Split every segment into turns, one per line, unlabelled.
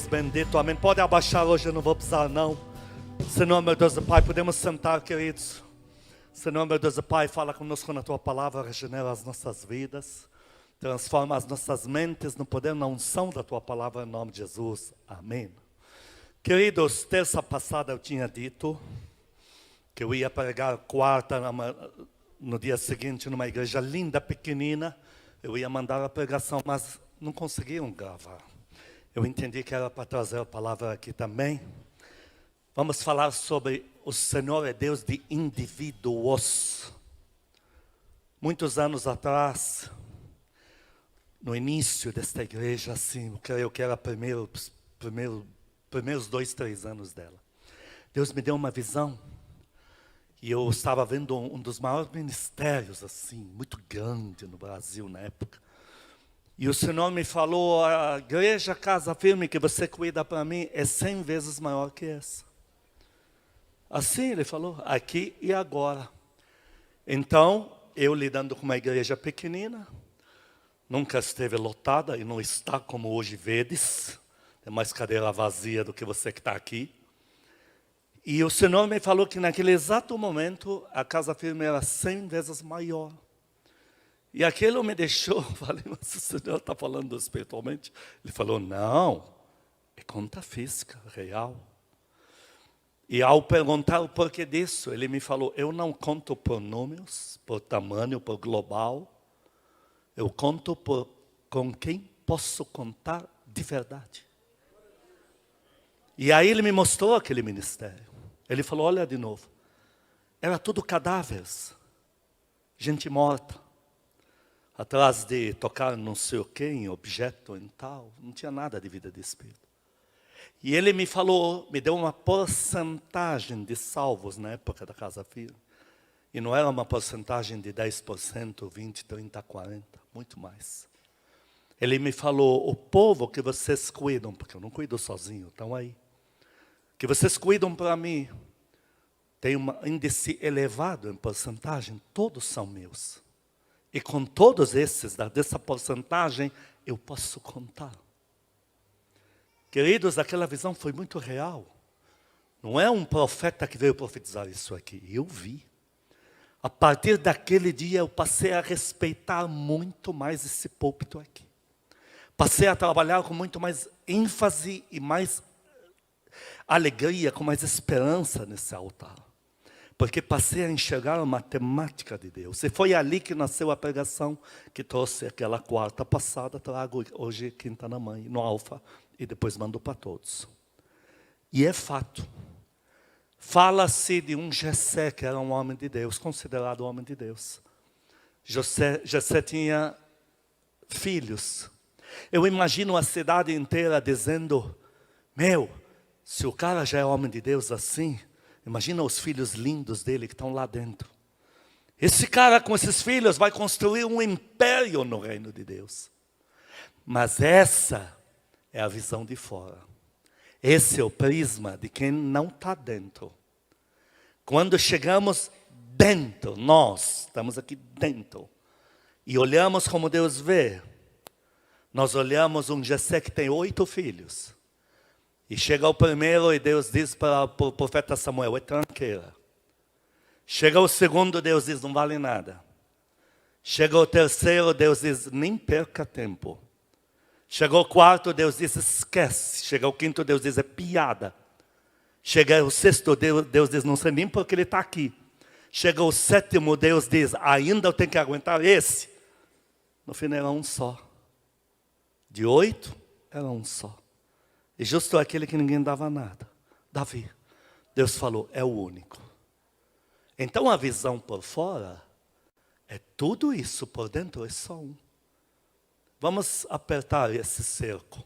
Bendito, amém. Pode abaixar hoje, eu não vou precisar não. Senhor, meu Deus e Pai, podemos sentar, queridos. Senhor, meu Deus e Pai, fala conosco na Tua Palavra, regenera as nossas vidas, transforma as nossas mentes no poder, na unção da Tua Palavra, em nome de Jesus, amém. Queridos, terça passada eu tinha dito que eu ia pregar quarta, no dia seguinte, numa igreja linda, pequenina. Eu ia mandar a pregação, mas não conseguiam gravar. Eu entendi que era para trazer a palavra aqui também. Vamos falar sobre o Senhor é Deus de indivíduos. Muitos anos atrás, no início desta igreja, assim, eu creio que era primeiros 2, 3 anos dela. Deus me deu uma visão. E eu estava vendo um dos maiores ministérios, assim, muito grande no Brasil na época. E o Senhor me falou, a igreja Casa Firme que você cuida para mim é 100 vezes maior que essa. Assim Ele falou, aqui e agora. Então, eu lidando com uma igreja pequenina, nunca esteve lotada e não está como hoje vedes. Tem mais cadeira vazia do que você que está aqui. E o Senhor me falou que naquele exato momento, a Casa Firme era 100 vezes maior. E aquilo me deixou, falei, mas o Senhor está falando espiritualmente? Ele falou, não, é conta física, real. E ao perguntar o porquê disso, ele me falou, eu não conto por números, por tamanho, por global. Eu conto com quem posso contar de verdade. E aí ele me mostrou aquele ministério. Ele falou, olha de novo, era tudo cadáveres, gente morta. Atrás de tocar não sei o que, em objeto, em tal, não tinha nada de vida de espírito. E ele me falou, me deu uma porcentagem de salvos na época da Casa Firme. E não era uma porcentagem de 10%, 20%, 30%, 40%, muito mais. Ele me falou, o povo que vocês cuidam, porque eu não cuido sozinho, estão aí. Que vocês cuidam para mim, tem um índice elevado em porcentagem, todos são meus. E com todos esses, dessa porcentagem, eu posso contar. Queridos, aquela visão foi muito real. Não é um profeta que veio profetizar isso aqui. Eu vi. A partir daquele dia, eu passei a respeitar muito mais esse púlpito aqui. Passei a trabalhar com muito mais ênfase e mais alegria, com mais esperança nesse altar. Porque passei a enxergar a matemática de Deus. E foi ali que nasceu a pregação que trouxe aquela quarta passada, trago hoje quinta na mãe, no Alfa, e depois mando para todos. E é fato. Fala-se de um Jessé, que era um homem de Deus, considerado homem de Deus. Jessé tinha filhos. Eu imagino a cidade inteira dizendo, meu, se o cara já é homem de Deus assim, imagina os filhos lindos dele que estão lá dentro. Esse cara com esses filhos vai construir um império no reino de Deus. Mas essa é a visão de fora. Esse é o prisma de quem não está dentro. Quando chegamos dentro, nós estamos aqui dentro, e olhamos como Deus vê, nós olhamos um Jessé que tem 8 filhos. E chega o primeiro e Deus diz para o profeta Samuel, é tranqueira. Chega o segundo, Deus diz, não vale nada. Chega o terceiro, Deus diz, nem perca tempo. Chega o quarto, Deus diz, esquece. Chega o quinto, Deus diz, é piada. Chega o sexto, Deus diz, não sei nem porque ele está aqui. Chega o sétimo, Deus diz, ainda eu tenho que aguentar esse. No fim era um só. De 8, era um só. E justo aquele que ninguém dava nada. Davi. Deus falou, é o único. Então a visão por fora é tudo isso, por dentro é só um. Vamos apertar esse cerco.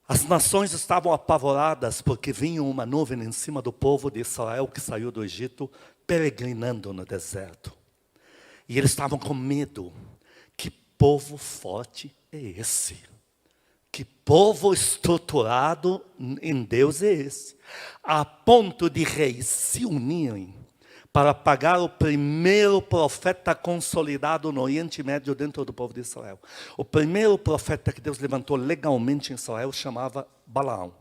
As nações estavam apavoradas porque vinha uma nuvem em cima do povo de Israel que saiu do Egito, peregrinando no deserto. E eles estavam com medo. Que povo forte é esse? Que povo estruturado em Deus é esse? A ponto de reis se unirem para pagar o primeiro profeta consolidado no Oriente Médio dentro do povo de Israel. O primeiro profeta que Deus levantou legalmente em Israel chamava Balaão,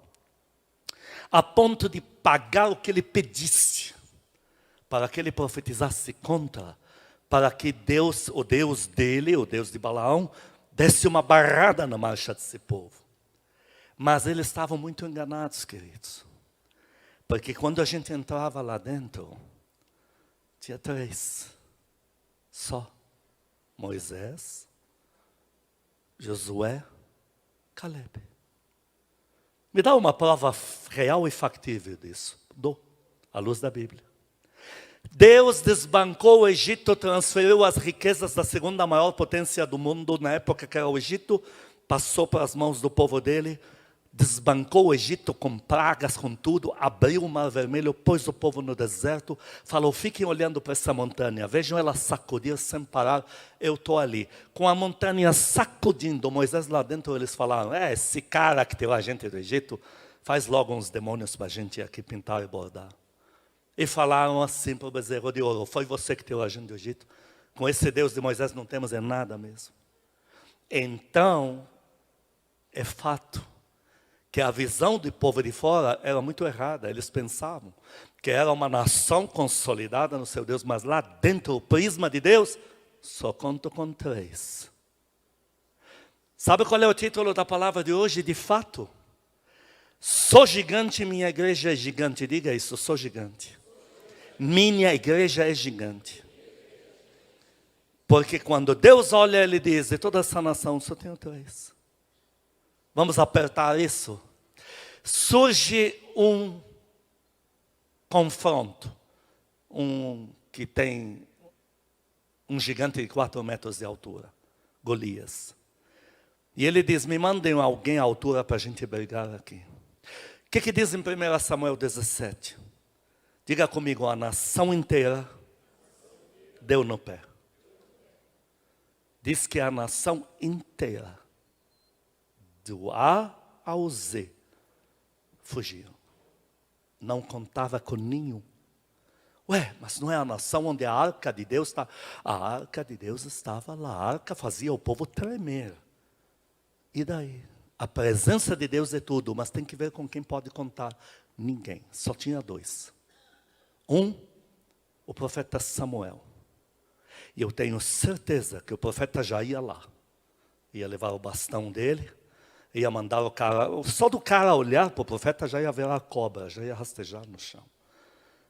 a ponto de pagar o que ele pedisse, para que ele profetizasse contra, para que Deus, o Deus dele, o Deus de Balaão, desse uma barrada na marcha desse povo. Mas eles estavam muito enganados, queridos. Porque quando a gente entrava lá dentro, tinha 3 só: Moisés, Josué, Caleb. Me dá uma prova real e factível disso. Dou, à luz da Bíblia. Deus desbancou o Egito, transferiu as riquezas da segunda maior potência do mundo, na época que era o Egito, passou para as mãos do povo dele, desbancou o Egito com pragas, com tudo, abriu o Mar Vermelho, pôs o povo no deserto, falou: fiquem olhando para essa montanha, vejam ela sacudir sem parar, eu estou ali. Com a montanha sacudindo, Moisés lá dentro, eles falaram: esse cara que tirou a gente do Egito, faz logo uns demônios para a gente aqui pintar e bordar. E falaram assim para o bezerro de ouro: foi você que tirou a gente do Egito? Com esse Deus de Moisés não temos nada mesmo. Então, é fato que a visão do povo de fora era muito errada. Eles pensavam que era uma nação consolidada no seu Deus, mas lá dentro, o prisma de Deus, só conto com 3. Sabe qual é o título da palavra de hoje? De fato, sou gigante, minha igreja é gigante. Diga isso: sou gigante. Minha igreja é gigante. Porque quando Deus olha, Ele diz: de toda essa nação só tenho 3. Vamos apertar isso. Surge um confronto. Que tem um gigante de 4 metros de altura, Golias. E ele diz: me mandem alguém à altura para a gente brigar aqui. O que diz em 1 Samuel 17? Diga comigo: a nação inteira deu no pé. Diz que a nação inteira, do A ao Z, fugiu. Não contava com nenhum. Mas não é a nação onde a arca de Deus está? A arca de Deus estava lá. A arca fazia o povo tremer. E daí? A presença de Deus é tudo, mas tem que ver com quem pode contar. Ninguém. Só tinha 2. O profeta Samuel. E eu tenho certeza que o profeta já ia lá. Ia levar o bastão dele, ia mandar o cara, só do cara olhar para o profeta já ia ver a cobra, já ia rastejar no chão.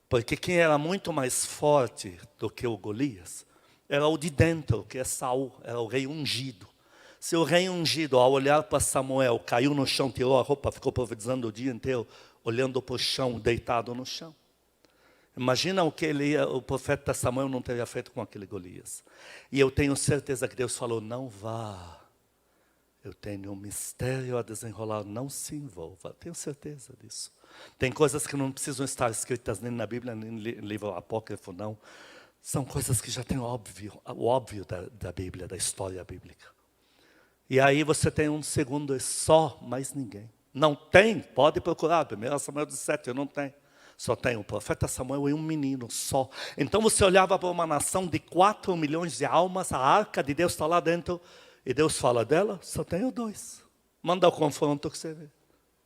Porque quem era muito mais forte do que o Golias era o de dentro, que é Saul, era o rei ungido. Se o rei ungido, ao olhar para Samuel, caiu no chão, tirou a roupa, ficou profetizando o dia inteiro, olhando para o chão, deitado no chão. Imagina o que o profeta Samuel não teria feito com aquele Golias. E eu tenho certeza que Deus falou: não vá. Eu tenho um mistério a desenrolar, não se envolva. Tenho certeza disso. Tem coisas que não precisam estar escritas nem na Bíblia, nem no livro apócrifo, não. São coisas que já tem o óbvio da Bíblia, da história bíblica. E aí você tem um segundo, só, mais ninguém. Não tem, pode procurar, 1 Samuel 17, eu não tenho. Só tem o profeta Samuel e um menino só. Então você olhava para uma nação de 4 milhões de almas, a arca de Deus está lá dentro, e Deus fala dela: só tenho 2. Manda o confronto que você vê.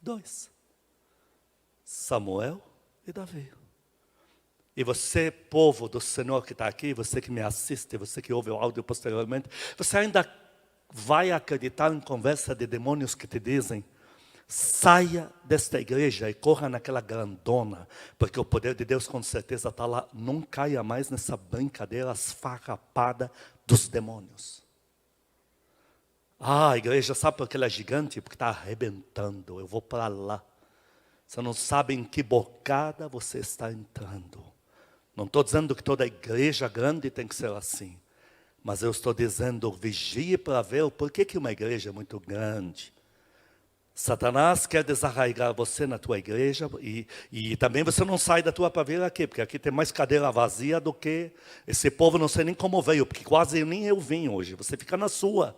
2. Samuel e Davi. E você, povo do Senhor que está aqui, você que me assiste, você que ouve o áudio posteriormente, você ainda vai acreditar em conversa de demônios que te dizem: saia desta igreja e corra naquela grandona, porque o poder de Deus com certeza está lá. Não caia mais nessa brincadeira esfarrapada dos demônios. A igreja, sabe por que ela é gigante? Porque está arrebentando. Eu vou para lá. Você não sabe em que bocada você está entrando. Não estou dizendo que toda igreja grande tem que ser assim. Mas eu estou dizendo: vigie para ver o porquê que uma igreja é muito grande. Satanás quer desarraigar você na tua igreja e também você não sai da tua para vir aqui, porque aqui tem mais cadeira vazia do que esse povo. Não sei nem como veio, porque quase nem eu vim hoje. Você fica na sua.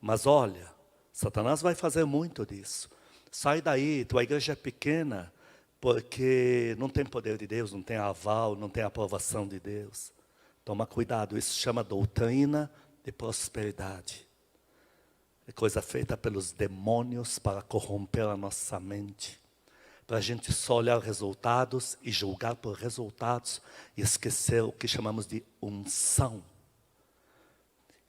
Mas olha, Satanás vai fazer muito disso. Sai daí, tua igreja é pequena, porque não tem poder de Deus, não tem aval, não tem aprovação de Deus. Toma cuidado, isso se chama doutrina de prosperidade. É coisa feita pelos demônios para corromper a nossa mente. Para a gente só olhar resultados e julgar por resultados e esquecer o que chamamos de unção.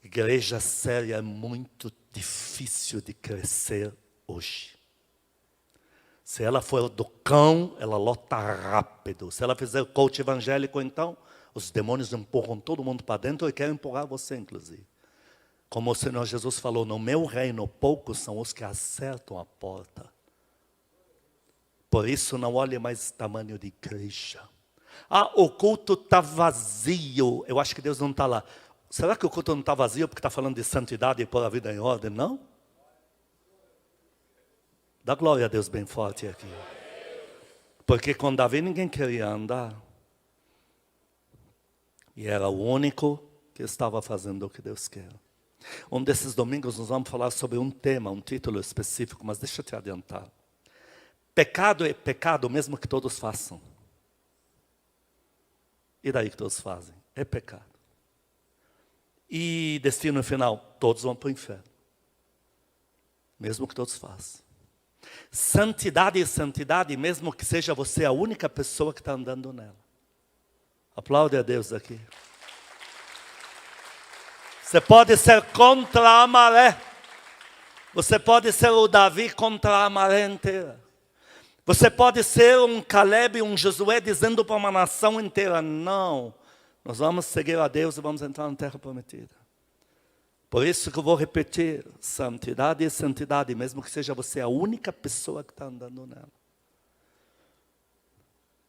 Igreja séria é muito difícil de crescer hoje. Se ela for do cão, ela lota rápido. Se ela fizer coach evangélico, então, os demônios empurram todo mundo para dentro e querem empurrar você, inclusive. Como o Senhor Jesus falou, no meu reino, poucos são os que acertam a porta. Por isso, não olhe mais tamanho de igreja. Ah, o culto está vazio. Eu acho que Deus não está lá. Será que o culto não está vazio porque está falando de santidade e pôr a vida em ordem? Não? Dá glória a Deus bem forte aqui. Porque com Davi ninguém queria andar. E era o único que estava fazendo o que Deus quer. Um desses domingos nós vamos falar sobre um tema, um título específico, mas deixa eu te adiantar. Pecado é pecado mesmo que todos façam. E daí que todos fazem? É pecado. E destino final, todos vão para o inferno. Mesmo que todos façam. Santidade é santidade, mesmo que seja você a única pessoa que está andando nela. Aplaude a Deus aqui. Você pode ser contra a maré. Você pode ser o Davi contra a maré inteira. Você pode ser um Caleb, um Josué, dizendo para uma nação inteira, não, nós vamos seguir a Deus e vamos entrar na terra prometida. Por isso que eu vou repetir, santidade é santidade, mesmo que seja você a única pessoa que está andando nela.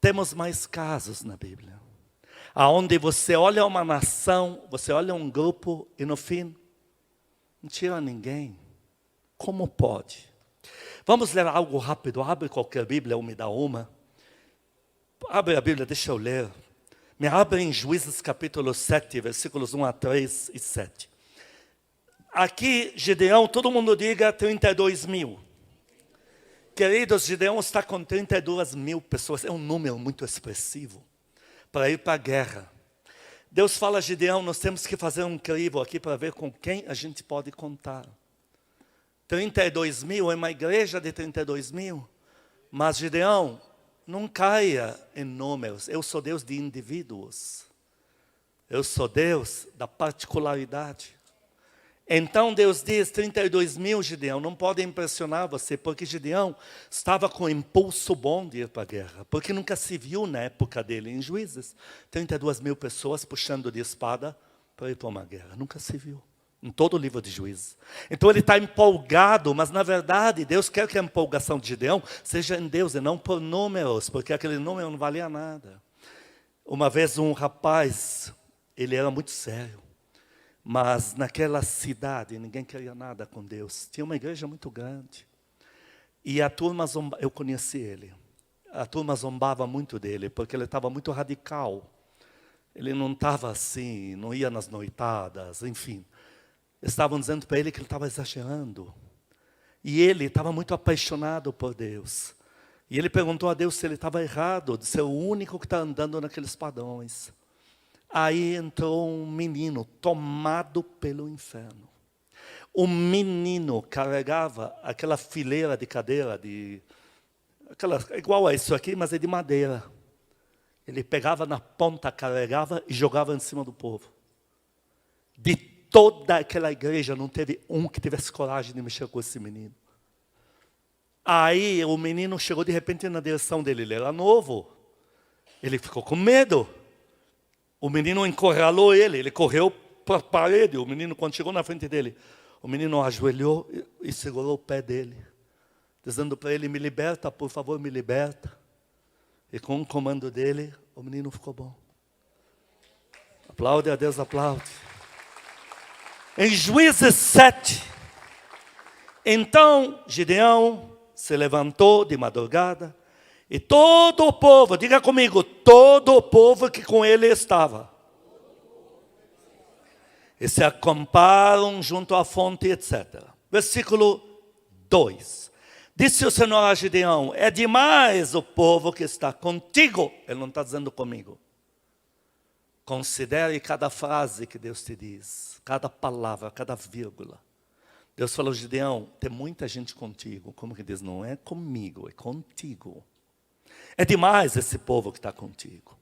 Temos mais casos na Bíblia, aonde você olha uma nação, você olha um grupo e no fim, não tira ninguém. Como pode? Vamos ler algo rápido. Abre qualquer Bíblia ou me dá uma. Abre a Bíblia, deixa eu ler. Me abre em Juízes capítulo 7, versículos 1 a 3 e 7. Aqui, Gideão, todo mundo diga 32 mil. Queridos, Gideão está com 32 mil pessoas. É um número muito expressivo para ir para a guerra. Deus fala a Gideão, nós temos que fazer um crivo aqui para ver com quem a gente pode contar. 32 mil é uma igreja de 32 mil. Mas Gideão, não caia em números. Eu sou Deus de indivíduos. Eu sou Deus da particularidade. Então Deus diz, 32 mil, Gideão, não pode impressionar você, porque Gideão estava com impulso bom de ir para a guerra, porque nunca se viu na época dele em Juízes, 32 mil pessoas puxando de espada para ir para uma guerra, nunca se viu, em todo o livro de Juízes. Então ele está empolgado, mas na verdade Deus quer que a empolgação de Gideão seja em Deus e não por números, porque aquele número não valia nada. Uma vez um rapaz, ele era muito sério, mas naquela cidade ninguém queria nada com Deus. Tinha uma igreja muito grande. E a turma zombava, eu conheci ele. A turma zombava muito dele, porque ele estava muito radical. Ele não estava assim, não ia nas noitadas, enfim. Estavam dizendo para ele que ele estava exagerando. E ele estava muito apaixonado por Deus. E ele perguntou a Deus se ele estava errado, de ser o único que está andando naqueles padrões. Aí entrou um menino tomado pelo inferno. O menino carregava aquela fileira de cadeira, igual a isso aqui, mas é de madeira. Ele pegava na ponta, carregava e jogava em cima do povo. De toda aquela igreja, não teve um que tivesse coragem de mexer com esse menino. Aí o menino chegou de repente na direção dele, ele era novo. Ele ficou com medo. O menino encurralou ele, ele correu para a parede. O menino, quando chegou na frente dele, o menino ajoelhou e segurou o pé dele, dizendo para ele, me liberta, por favor, me liberta. E com o comando dele, o menino ficou bom. Aplaude a Deus, aplaude. Em Juízes 7, então Gideão se levantou de madrugada, e todo o povo, diga comigo, todo o povo que com ele estava, e se acamparam junto à fonte, etc. Versículo 2. Disse o Senhor a Gideão, é demais o povo que está contigo. Ele não está dizendo comigo. Considere cada frase que Deus te diz, cada palavra, cada vírgula. Deus falou, Gideão, tem muita gente contigo. Como que diz? Não é comigo, é contigo. É demais esse povo que está contigo.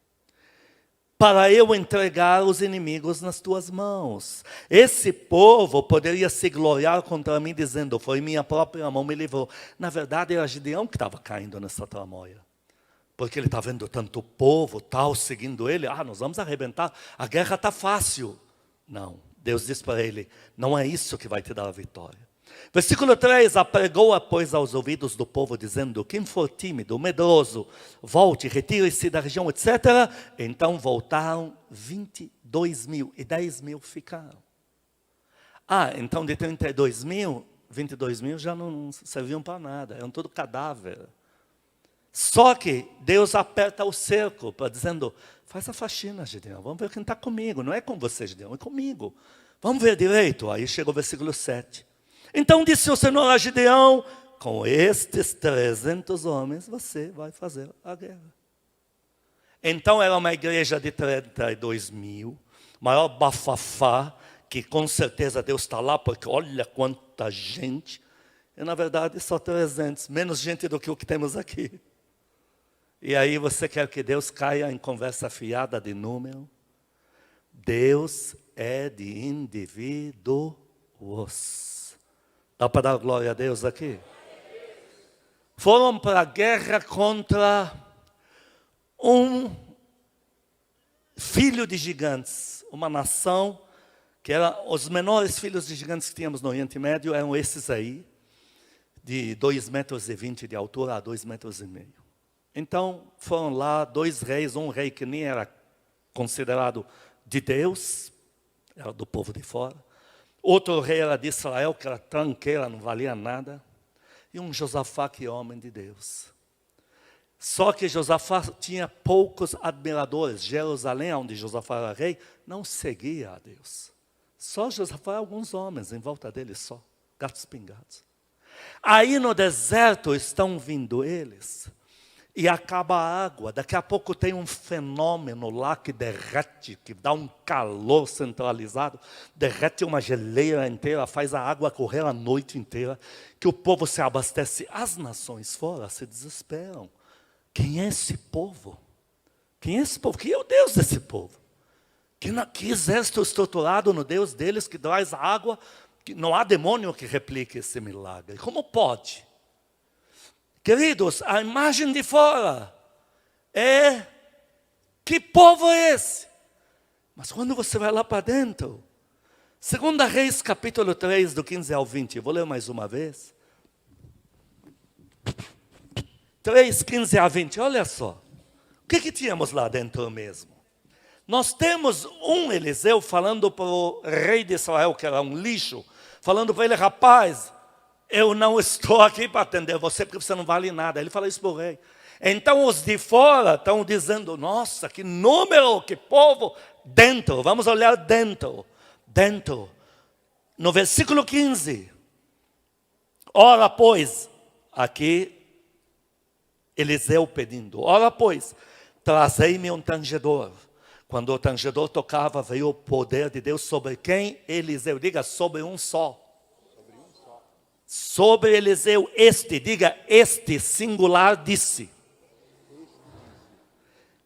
Para eu entregar os inimigos nas tuas mãos. Esse povo poderia se gloriar contra mim, dizendo, foi minha própria mão me livrou. Na verdade, era Gideão que estava caindo nessa tramóia. Porque ele está vendo tanto povo, tal, seguindo ele. Nós vamos arrebentar, a guerra está fácil. Não, Deus diz para ele, não é isso que vai te dar a vitória. Versículo 3, apregou, pois, aos ouvidos do povo, dizendo, quem for tímido, medroso, volte, retire-se da região, etc. Então voltaram 22.000 e 10.000 ficaram. Então de 32.000, 22.000 já não serviam para nada, eram tudo cadáver. Só que Deus aperta o cerco, dizendo, faz a faxina, Gideão, vamos ver quem está comigo, não é com você, Gideão, é comigo. Vamos ver direito. Aí chega o versículo 7. Então disse o Senhor a Gideão, com estes 300 homens você vai fazer a guerra. Então era uma igreja de 32.000, maior bafafá, que com certeza Deus está lá, porque olha quanta gente. E na verdade só 300, menos gente do que o que temos aqui. E aí você quer que Deus caia em conversa fiada de número? Deus é de indivíduos. Dá para dar glória a Deus aqui? Foram para a guerra contra um filho de gigantes. Uma nação que era os menores filhos de gigantes que tínhamos no Oriente Médio, eram esses aí, de 2,20 metros de altura a 2,5 metros. Então foram lá 2 reis, um rei que nem era considerado de Deus, era do povo de fora. Outro rei era de Israel, que era tranqueira, não valia nada. E um Josafá, que é homem de Deus. Só que Josafá tinha poucos admiradores. Jerusalém, onde Josafá era rei, não seguia a Deus. Só Josafá e alguns homens em volta dele só, gatos pingados. Aí no deserto estão vindo eles. E acaba a água, daqui a pouco tem um fenômeno lá que derrete, que dá um calor centralizado, derrete uma geleira inteira, faz a água correr a noite inteira, que o povo se abastece. As nações fora se desesperam. Quem é esse povo? Quem é esse povo? Quem é o Deus desse povo? Que exército estruturado no Deus deles, que traz água, que não há demônio que replique esse milagre. Como pode? Queridos, a imagem de fora é, que povo é esse? Mas quando você vai lá para dentro, 2 Reis capítulo 3, do 15 ao 20, eu vou ler mais uma vez. 3, 15 a 20, olha só. O que tínhamos lá dentro mesmo? Nós temos um Eliseu falando para o rei de Israel, que era um lixo, falando para ele, rapaz, eu não estou aqui para atender você, porque você não vale nada. Ele fala isso para o rei. Então os de fora estão dizendo, nossa, que número, que povo. Dentro, vamos olhar dentro. Dentro. No versículo 15. Ora, pois, aqui Eliseu pedindo. Ora, pois, trazei-me um tangedor. Quando o tangedor tocava, veio o poder de Deus sobre quem? Eliseu. Diga, sobre um só. Sobre Eliseu, diga, este singular disse.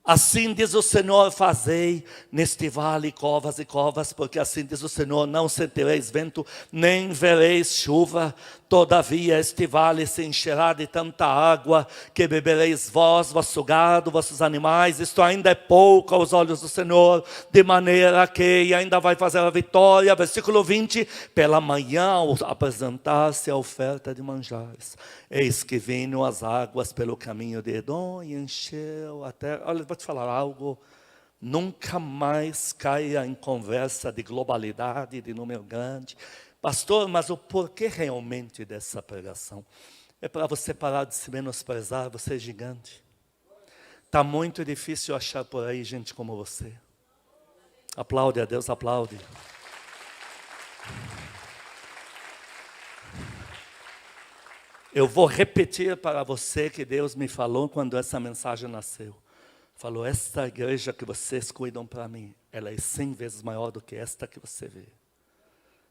Assim diz o Senhor, fazei neste vale covas e covas, porque assim diz o Senhor, não sentireis vento, nem vereis chuva. Todavia este vale se encherá de tanta água, que bebereis vós, vosso gado, vossos animais. Isto ainda é pouco aos olhos do Senhor, de maneira que ainda vai fazer a vitória. Versículo 20, pela manhã ao apresentar-se a oferta de manjares, eis que vinham as águas pelo caminho de Edom e encheu a terra. Olha, vou te falar algo, nunca mais caia em conversa de globalidade, de número grande. Pastor, mas o porquê realmente dessa pregação? É para você parar de se menosprezar, você é gigante. Está muito difícil achar por aí gente como você. Aplaude a Deus, aplaude. Eu vou repetir para você que Deus me falou quando essa mensagem nasceu. Falou, esta igreja que vocês cuidam para mim, ela é 100 vezes maior do que esta que você vê.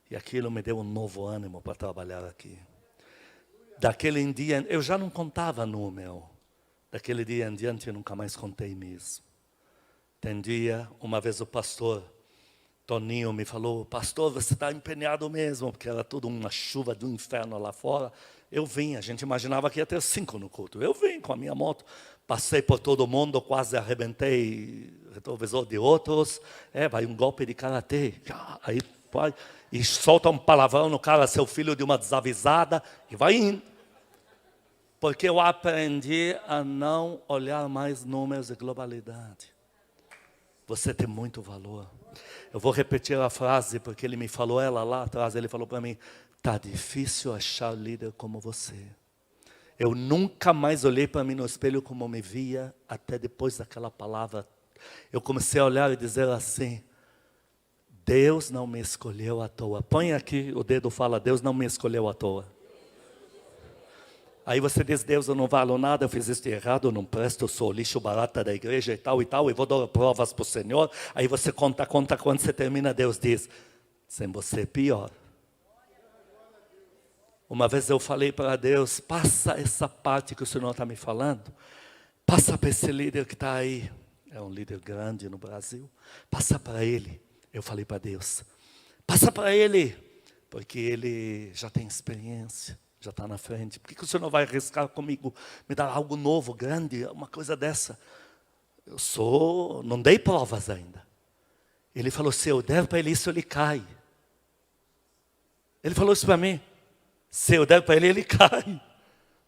E aquilo me deu um novo ânimo para trabalhar aqui. Daquele em dia, eu já não contava número. Daquele dia em diante, eu nunca mais contei mesmo. Tem dia, uma vez o pastor Toninho me falou: pastor, você está empenhado mesmo, porque era tudo uma chuva do inferno lá fora. Eu vim, a gente imaginava que ia ter 5 no culto. Eu vim com a minha moto, passei por todo mundo, quase arrebentei retrovisor de outros. Vai um golpe de karatê. Aí vai, e solta um palavrão no cara, seu filho de uma desavisada, e vai indo. Porque eu aprendi a não olhar mais números e globalidade. Você tem muito valor. Eu vou repetir a frase, porque ele me falou ela lá atrás. Ele falou para mim: está difícil achar líder como você. Eu nunca mais olhei para mim no espelho como me via, até depois daquela palavra. Eu comecei a olhar e dizer assim: Deus não me escolheu à toa. Põe aqui, o dedo fala: Deus não me escolheu à toa. Aí você diz: Deus, eu não valo nada, eu fiz isso de errado, eu não presto, eu sou lixo barata da igreja e tal, e vou dar provas para o Senhor. Aí você conta, quando você termina, Deus diz: sem você é pior. Uma vez eu falei para Deus: passa essa parte que o Senhor está me falando, passa para esse líder que está aí, é um líder grande no Brasil, passa para ele. Eu falei para Deus: passa para ele, porque ele já tem experiência. Já está na frente. Por que o Senhor não vai arriscar comigo, me dar algo novo, grande, uma coisa dessa? Não dei provas ainda. Ele falou: se eu der para ele isso, ele cai. Ele falou isso para mim: se eu der para ele, ele cai.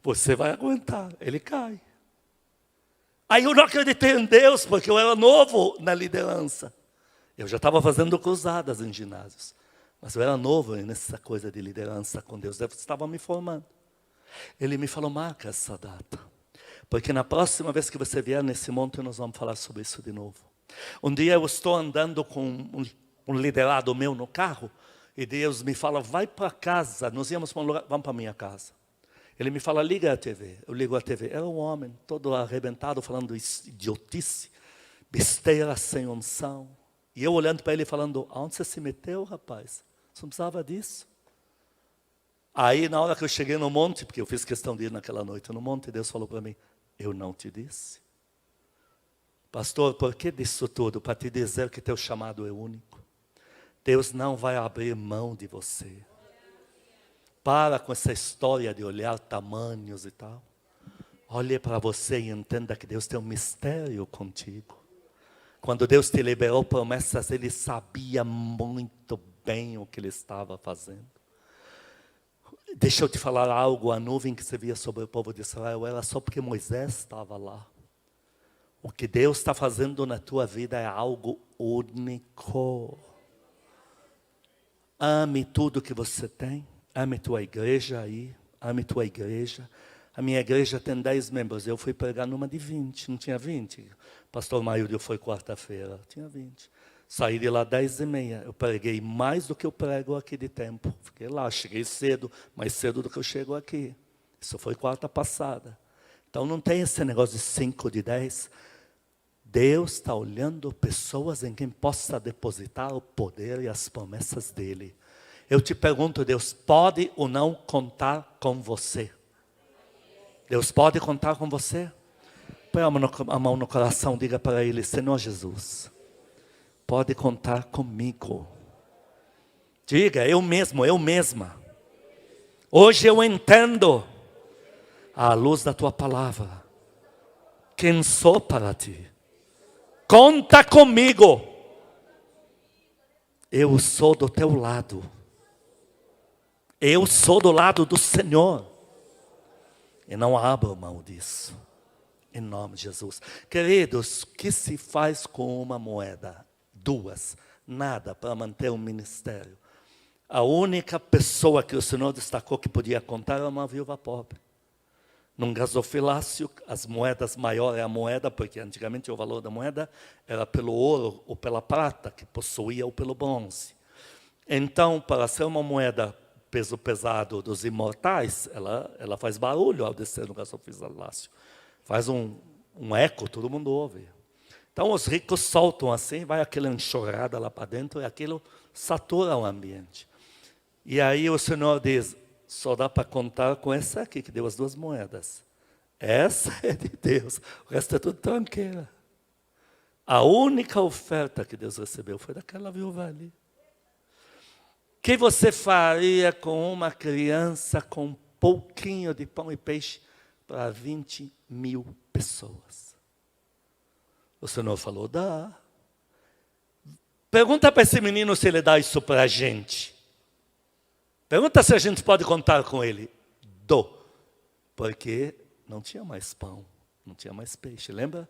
Você vai aguentar, ele cai. Aí eu não acreditei em Deus, porque eu era novo na liderança. Eu já estava fazendo cruzadas em ginásios. Mas eu era novo nessa coisa de liderança com Deus. Deus estava me formando. Ele me falou: marca essa data. Porque na próxima vez que você vier nesse monte, nós vamos falar sobre isso de novo. Um dia eu estou andando com um liderado meu no carro. E Deus me fala: vai para casa. Nós íamos para um lugar, vamos para a minha casa. Ele me fala: liga a TV. Eu ligo a TV. Era um homem todo arrebentado, falando idiotice, besteira sem unção. E eu olhando para ele falando: aonde você se meteu, rapaz? Você não precisava disso. Aí na hora que eu cheguei no monte, porque eu fiz questão de ir naquela noite no monte, Deus falou para mim: eu não te disse. Pastor, por que disso tudo? Para te dizer que teu chamado é único. Deus não vai abrir mão de você. Para com essa história de olhar tamanhos e tal. Olhe para você e entenda que Deus tem um mistério contigo. Quando Deus te liberou promessas, Ele sabia muito bem o que Ele estava fazendo. Deixa eu te falar algo: a nuvem que se via sobre o povo de Israel era só porque Moisés estava lá. O que Deus está fazendo na tua vida é algo único. Ame tudo que você tem. Ame tua igreja aí. Ame tua igreja. A minha igreja tem 10 membros. Eu fui pregar numa de 20. Não tinha 20? Pastor Maílio foi quarta-feira. Tinha 20. Saí de lá 10h30. Eu preguei mais do que eu prego aqui de tempo. Fiquei lá, cheguei cedo. Mais cedo do que eu chego aqui. Isso foi quarta passada. Então não tem esse negócio de 5, de 10. Deus está olhando pessoas em quem possa depositar o poder e as promessas dEle. Eu te pergunto: Deus pode ou não contar com você? Deus pode contar com você? Põe a mão no coração, diga para Ele: Senhor Jesus, pode contar comigo. Diga: eu mesmo, eu mesma. Hoje eu entendo, à luz da Tua palavra, quem sou para Ti. Conta comigo. Eu sou do Teu lado. Eu sou do lado do Senhor. E não abro mão disso. Em nome de Jesus. Queridos, o que se faz com uma moeda? 2. Nada para manter o ministério. A única pessoa que o Senhor destacou que podia contar era uma viúva pobre. Num gasofilácio, as moedas maiores é a moeda, porque antigamente o valor da moeda era pelo ouro ou pela prata, que possuía, ou pelo bronze. Então, para ser uma moeda peso pesado dos imortais, ela faz barulho ao descer no gasofilácio. Faz um eco, todo mundo ouve. Então os ricos soltam assim, vai aquela enxurrada lá para dentro e aquilo satura o ambiente. E aí o Senhor diz, só dá para contar com essa aqui, que deu as 2 moedas. Essa é de Deus, o resto é tudo tranqueira. A única oferta que Deus recebeu foi daquela viúva ali. O que você faria com uma criança com um pouquinho de pão e peixe para 20.000 pessoas? O Senhor falou, dá. Pergunta para esse menino se ele dá isso para a gente. Pergunta se a gente pode contar com ele. Dou. Porque não tinha mais pão, não tinha mais peixe. Lembra?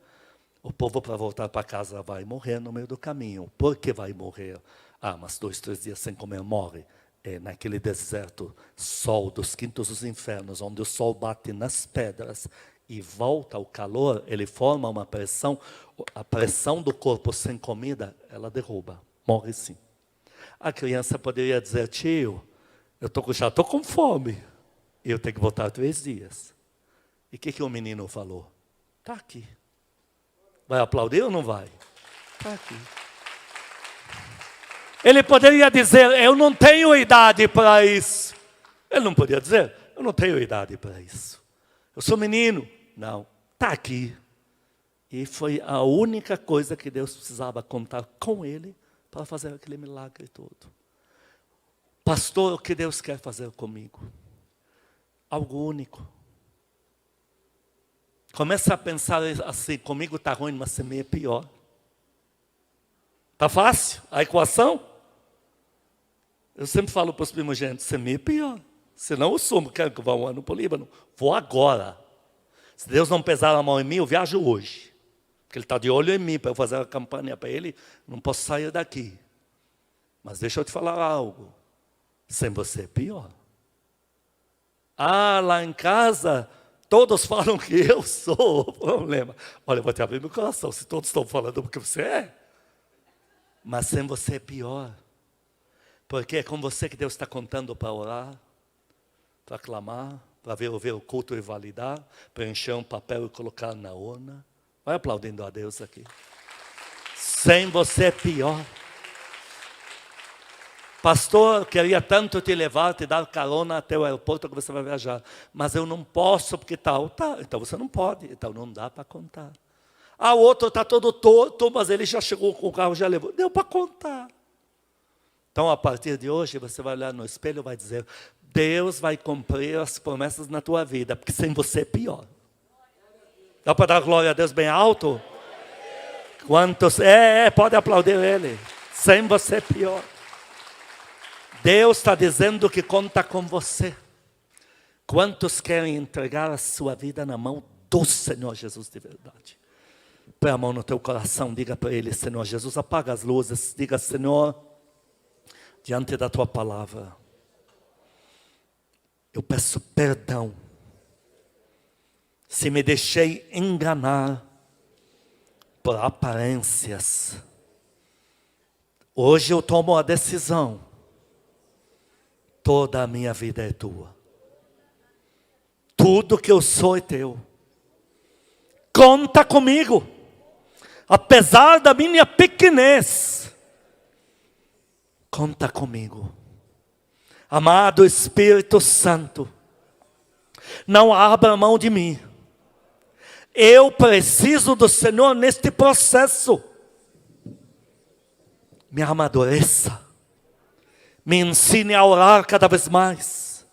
O povo para voltar para casa vai morrer no meio do caminho. Por que vai morrer? Mas 2, 3 dias sem comer morre. É naquele deserto, sol dos quintos dos infernos, onde o sol bate nas pedras e volta o calor, ele forma uma pressão. A pressão do corpo sem comida, ela derruba, morre sim. A criança poderia dizer, tio, já estou com fome, eu tenho que voltar 3 dias. E o que o menino falou? Está aqui. Vai aplaudir ou não vai? Está aqui. Ele poderia dizer, eu não tenho idade para isso. Ele não podia dizer, eu não tenho idade para isso. Eu sou menino. Não, está aqui. E foi a única coisa que Deus precisava contar com ele para fazer aquele milagre todo. Pastor, o que Deus quer fazer comigo? Algo único. Começa a pensar assim, comigo está ruim, mas semeia é pior. Está fácil a equação? Eu sempre falo para os primogênitos, semeia é pior. Senão eu sumo, quero que eu vá um ano para o Líbano. Vou agora. Se Deus não pesar a mão em mim, eu viajo hoje. Porque Ele está de olho em mim, para eu fazer a campanha para Ele, não posso sair daqui. Mas deixa eu te falar algo. Sem você é pior. Lá em casa, todos falam que eu sou o problema. Olha, eu vou te abrir meu coração, se todos estão falando porque você é. Mas sem você é pior. Porque é com você que Deus está contando para orar, para clamar, para ver o culto e validar, para encher um papel e colocar na urna. Vai aplaudindo a Deus aqui. Sem você é pior. Pastor, eu queria tanto te levar, te dar carona até o aeroporto que você vai viajar. Mas eu não posso porque tal. Tá, então você não pode. Então não dá para contar. O outro está todo torto, mas ele já chegou com o carro, já levou. Deu para contar. Então, a partir de hoje, você vai olhar no espelho e vai dizer, Deus vai cumprir as promessas na tua vida, porque sem você é pior. Dá para dar glória a Deus bem alto? Quantos? Pode aplaudir Ele. Sem você é pior. Deus está dizendo que conta com você. Quantos querem entregar a sua vida na mão do Senhor Jesus de verdade? Põe a mão no teu coração, diga para Ele, Senhor Jesus, apaga as luzes, diga, Senhor, diante da tua palavra, eu peço perdão, se me deixei enganar por aparências. Hoje eu tomo a decisão, toda a minha vida é tua. Tudo que eu sou é teu. Conta comigo. Apesar da minha pequenez, conta comigo. Amado Espírito Santo, não abra mão de mim. Eu preciso do Senhor neste processo. Me amadureça. Me ensine a orar cada vez mais.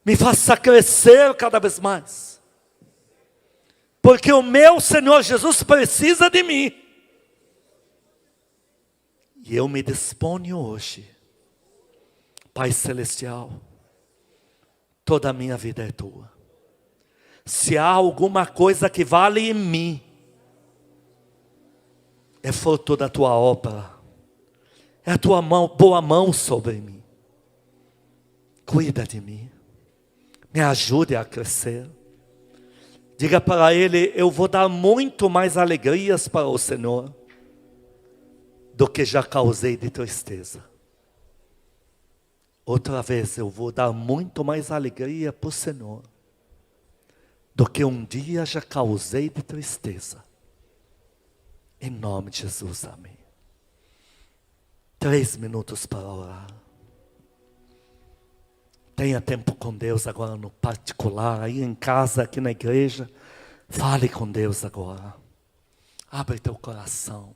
Me faça crescer cada vez mais. Porque o meu Senhor Jesus precisa de mim. E eu me disponho hoje. Pai Celestial, toda a minha vida é tua. Se há alguma coisa que vale em mim, é fruto da tua obra. É a tua mão, boa mão sobre mim. Cuida de mim. Me ajude a crescer. Diga para Ele, eu vou dar muito mais alegrias para o Senhor do que já causei de tristeza. Outra vez eu vou dar muito mais alegria para o Senhor do que um dia já causei de tristeza. Em nome de Jesus, amém. 3 minutos para orar. Tenha tempo com Deus agora no particular, aí em casa, aqui na igreja. Fale com Deus agora. Abre teu coração.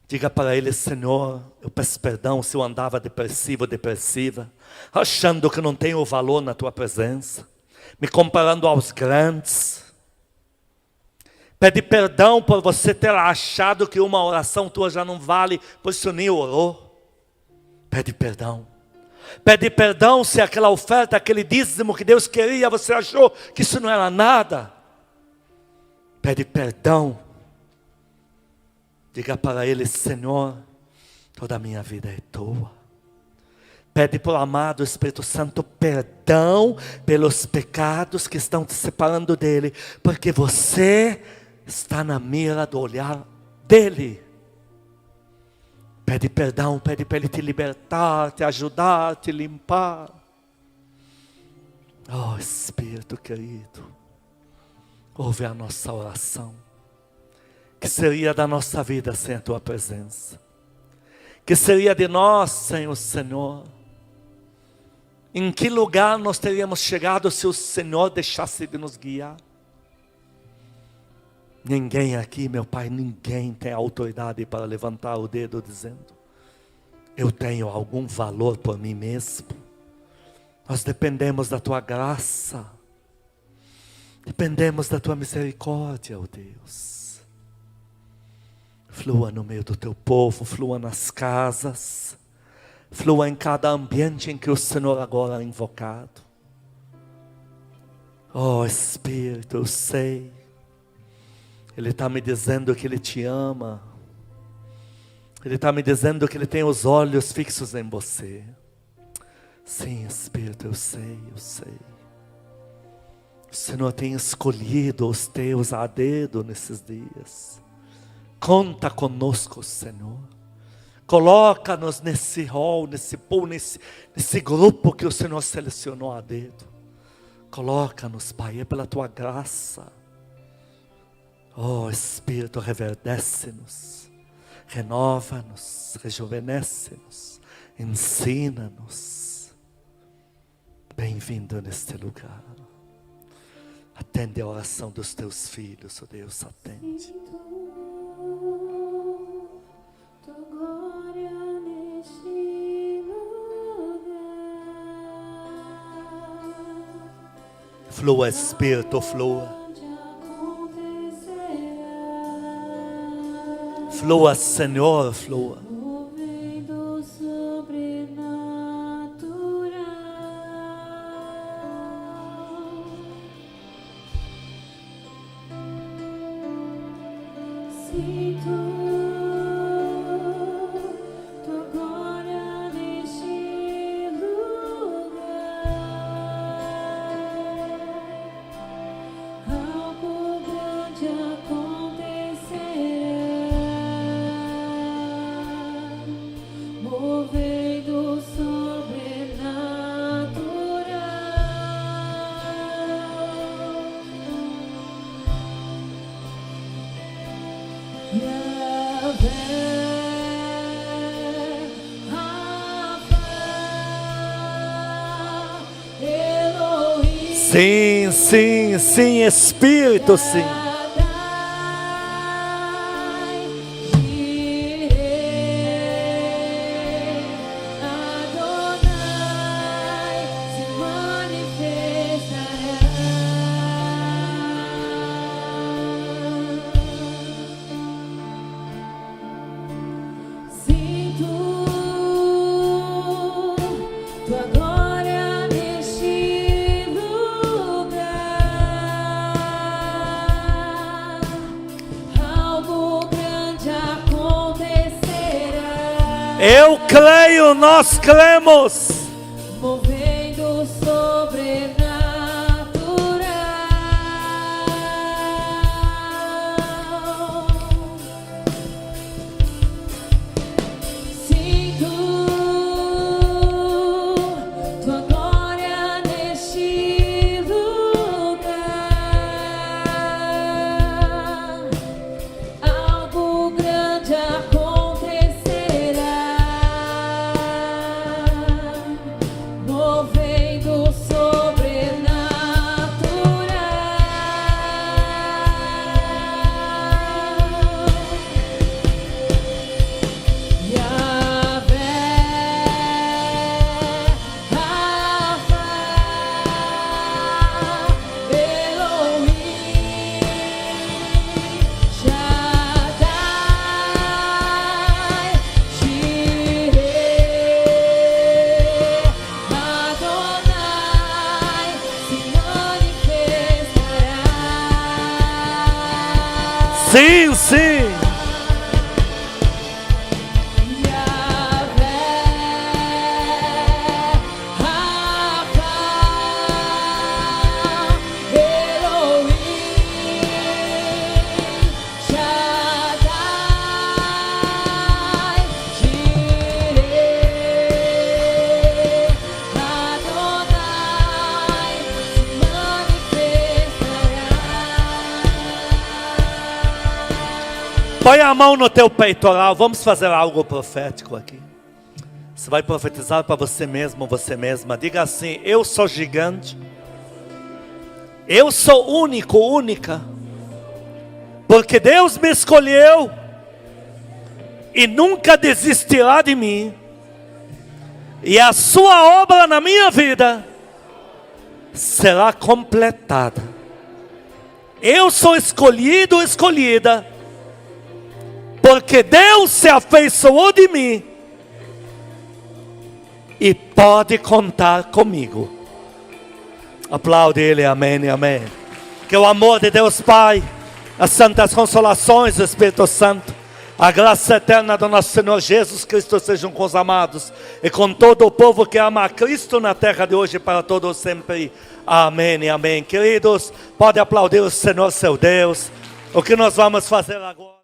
Diga para Ele: Senhor, eu peço perdão se eu andava depressivo ou depressiva, achando que não tenho valor na Tua presença, me comparando aos grandes. Pede perdão por você ter achado que uma oração tua já não vale, pois você nem orou. Pede perdão. Pede perdão se aquela oferta, aquele dízimo que Deus queria, você achou que isso não era nada. Pede perdão. Diga para Ele: Senhor, toda a minha vida é Tua. Pede para o amado Espírito Santo perdão pelos pecados que estão te separando dEle, porque você está na mira do olhar dEle. Pede perdão, pede para Ele te libertar, te ajudar, te limpar. Oh Espírito querido, ouve a nossa oração. Que seria da nossa vida sem a Tua presença? Que seria de nós sem o Senhor? Em que lugar nós teríamos chegado se o Senhor deixasse de nos guiar? Ninguém aqui, meu Pai, ninguém tem autoridade para levantar o dedo dizendo: eu tenho algum valor por mim mesmo. Nós dependemos da Tua graça. Dependemos da Tua misericórdia, ó Deus. Flua no meio do Teu povo, flua nas casas, flua em cada ambiente em que o Senhor agora é invocado. Oh Espírito, eu sei, Ele está me dizendo que Ele te ama. Ele está me dizendo que Ele tem os olhos fixos em você. Sim, Espírito, eu sei, eu sei. O Senhor tem escolhido os teus a dedo nesses dias. Conta conosco, Senhor. Coloca-nos nesse hall, nesse pool, nesse grupo que o Senhor selecionou a dedo. Coloca-nos, Pai, é pela Tua graça. Oh Espírito, reverdece-nos, renova-nos, rejuvenesce-nos, ensina-nos. Bem-vindo neste lugar. Atende a oração dos Teus filhos, oh Deus, atende. Flua, Espírito, flua. Flua, Senhor, flua. Sim, sim, sim, Espírito, sim. Eu creio, nós cremos.
Movendo sobrenatural. Sinto Tua glória neste lugar. Algo grande acontecerá.
Sim, sim. Põe a mão no teu peitoral, vamos fazer algo profético aqui. Você vai profetizar para você mesmo, você mesma. Diga assim: eu sou gigante. Eu sou único, única. Porque Deus me escolheu. E nunca desistirá de mim. E a sua obra na minha vida será completada. Eu sou escolhido, escolhida. Porque Deus se afeiçoou de mim. E pode contar comigo. Aplaude Ele, amém, amém. Que o amor de Deus Pai, as santas consolações do Espírito Santo, a graça eterna do nosso Senhor Jesus Cristo sejam com os amados e com todo o povo que ama a Cristo na terra de hoje para todos sempre. Amém, amém. Queridos, pode aplaudir o Senhor seu Deus. O que nós vamos fazer agora?